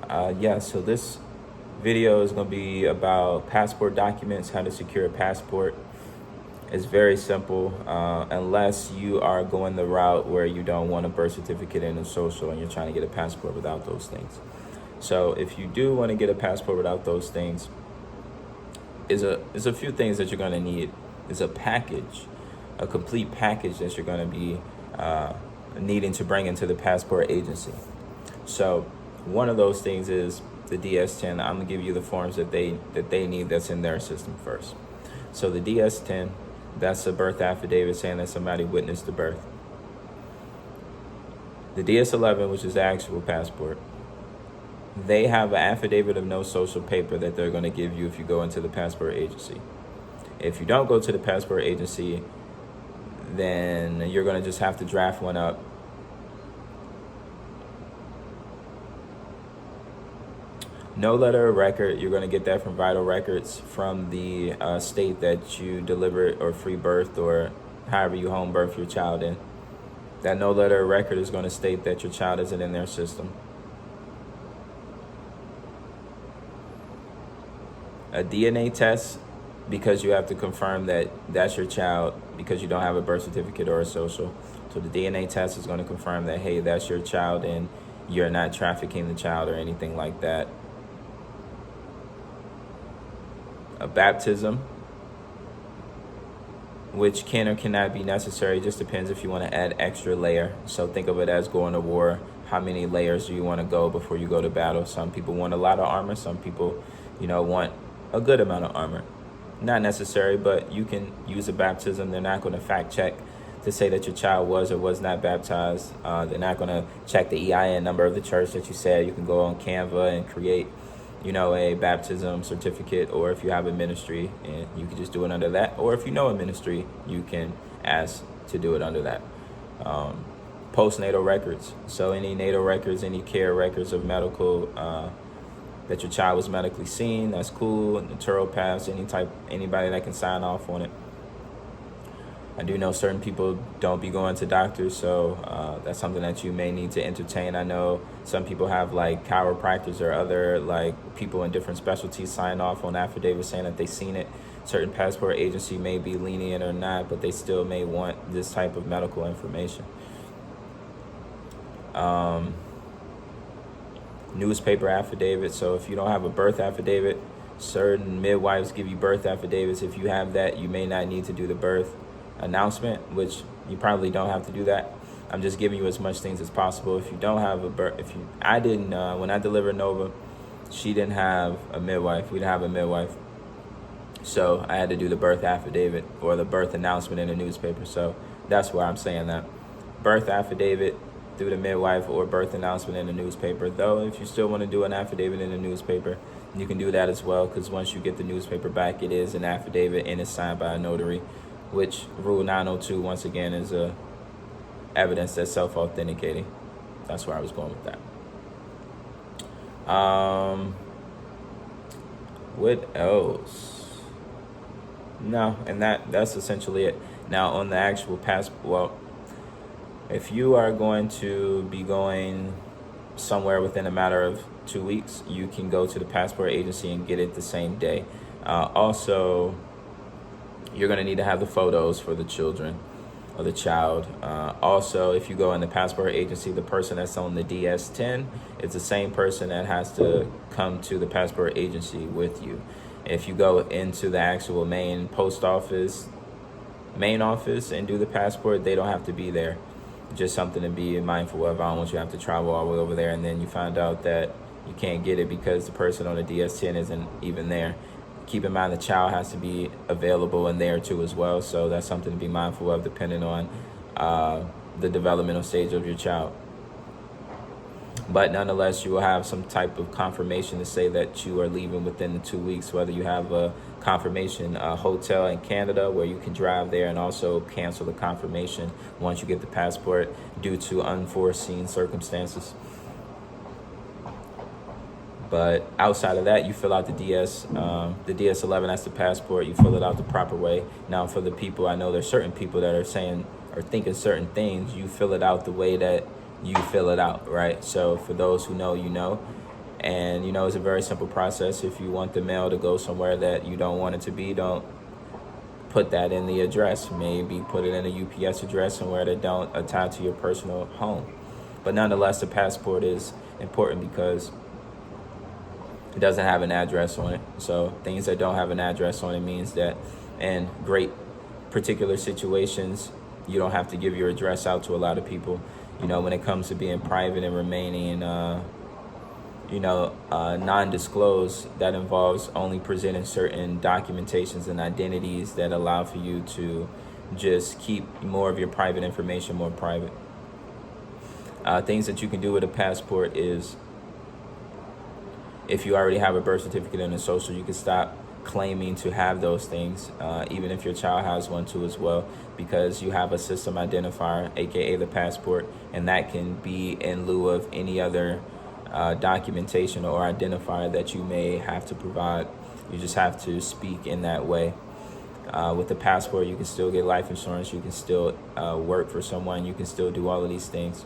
Yeah, so this video is going to be about passport documents, how to secure a passport. It's very simple, unless you are going the route where you don't want a birth certificate and a social and you're trying to get a passport without those things. So if you do want to get a passport without those things, is a few things that you're going to need. Is a package, a complete package that you're going to be needing to bring into the passport agency. So one of those things is the DS-10. I'm gonna give you the forms that they need that's in their system first. So the DS-10, that's a birth affidavit saying that somebody witnessed the birth. The DS-11, which is the actual passport, they have an affidavit of no social paper that they're going to give you if you go into the passport agency. If you don't go to the passport agency, then you're going to just have to draft one up. No letter of record, you're going to get that from Vital Records from the state that you delivered or free birth or however you home birth your child in. That no letter of record is going to state that your child isn't in their system. A DNA test, because you have to confirm that that's your child because you don't have a birth certificate or a social. So the DNA test is going to confirm that, hey, that's your child and you're not trafficking the child or anything like that. A baptism, which can or cannot be necessary, just depends if you want to add extra layer. So think of it as going to war. How many layers do you want to go before you go to battle? Some people want a lot of armor. Some people, want a good amount of armor. Not necessary, but you can use a baptism. They're not going to fact check to say that your child was or was not baptized. They're not going to check the EIN number of the church that you said. You can go on Canva and create a baptism certificate, or if you have a ministry, and you can just do it under that. Or if you know a ministry, you can ask to do it under that. Postnatal records. So any natal records, any care records of medical, that your child was medically seen, that's cool. Naturopaths, anybody that can sign off on it. I do know certain people don't be going to doctors, so that's something that you may need to entertain. I know some people have like chiropractors or other people in different specialties sign off on affidavits saying that they've seen it. Certain passport agency may be lenient or not, but they still may want this type of medical information. Newspaper affidavit. So if you don't have a birth affidavit, certain midwives give you birth affidavits. If you have that, you may not need to do the birth announcement, which you probably don't have to do that. I'm just giving you as much things as possible. If you don't have a birth, I didn't, when I delivered Nova, she didn't have a midwife. We didn't have a midwife. So I had to do the birth affidavit or the birth announcement in the newspaper. So that's why I'm saying that. Birth affidavit through the midwife or birth announcement in the newspaper. Though if you still want to do an affidavit in the newspaper, you can do that as well, because once you get the newspaper back, it is an affidavit and it's signed by a notary, which Rule 902, once again, is a evidence that's self-authenticating. That's where I was going with that. What else? No, and that's essentially it. Now, on the actual passport, if you are going to be going somewhere within a matter of 2 weeks, you can go to the passport agency and get it the same day. Also, you're going to need to have the photos for the children or the child. Also, if you go in the passport agency, the person that's on the DS-10, it's the same person that has to come to the passport agency with you. If you go into the actual main office and do the passport, they don't have to be there. Just something to be mindful of. I don't want you to have to travel all the way over there and then you find out that you can't get it because the person on the DS-10 isn't even there. Keep in mind the child has to be available and there too as well. So that's something to be mindful of depending on the developmental stage of your child. But nonetheless, you will have some type of confirmation to say that you are leaving within the 2 weeks, whether you have a confirmation hotel in Canada where you can drive there and also cancel the confirmation once you get the passport due to unforeseen circumstances. But outside of that, you fill out the DS-11, that's the passport. You fill it out the proper way. Now, for the people, I know there's certain people that are saying or thinking certain things. You fill it out the way that you fill it out, right? So for those who know, you know. And, it's a very simple process. If you want the mail to go somewhere that you don't want it to be, don't put that in the address. Maybe put it in a UPS address somewhere that don't attach to your personal home. But nonetheless, the passport is important because it doesn't have an address on it. So things that don't have an address on it means that in great particular situations, you don't have to give your address out to a lot of people. When it comes to being private and remaining non-disclosed, that involves only presenting certain documentations and identities that allow for you to just keep more of your private information more private. Things that you can do with a passport is, if you already have a birth certificate and a social, you can stop claiming to have those things, even if your child has one too as well, because you have a system identifier, aka the passport, and that can be in lieu of any other documentation or identifier that you may have to provide. You just have to speak in that way. With the passport, you can still get life insurance, you can still work for someone, you can still do all of these things.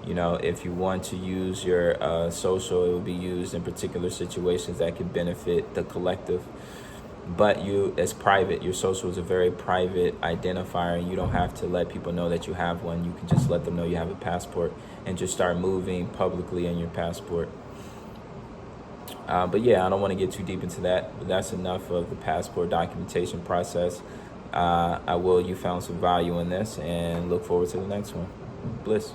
If you want to use your social, it will be used in particular situations that can benefit the collective. But it's private. Your social is a very private identifier, and you don't have to let people know that you have one. You can just let them know you have a passport and just start moving publicly in your passport. But yeah, I don't want to get too deep into that. But that's enough of the passport documentation process. You found some value in this, and look forward to the next one. Bliss.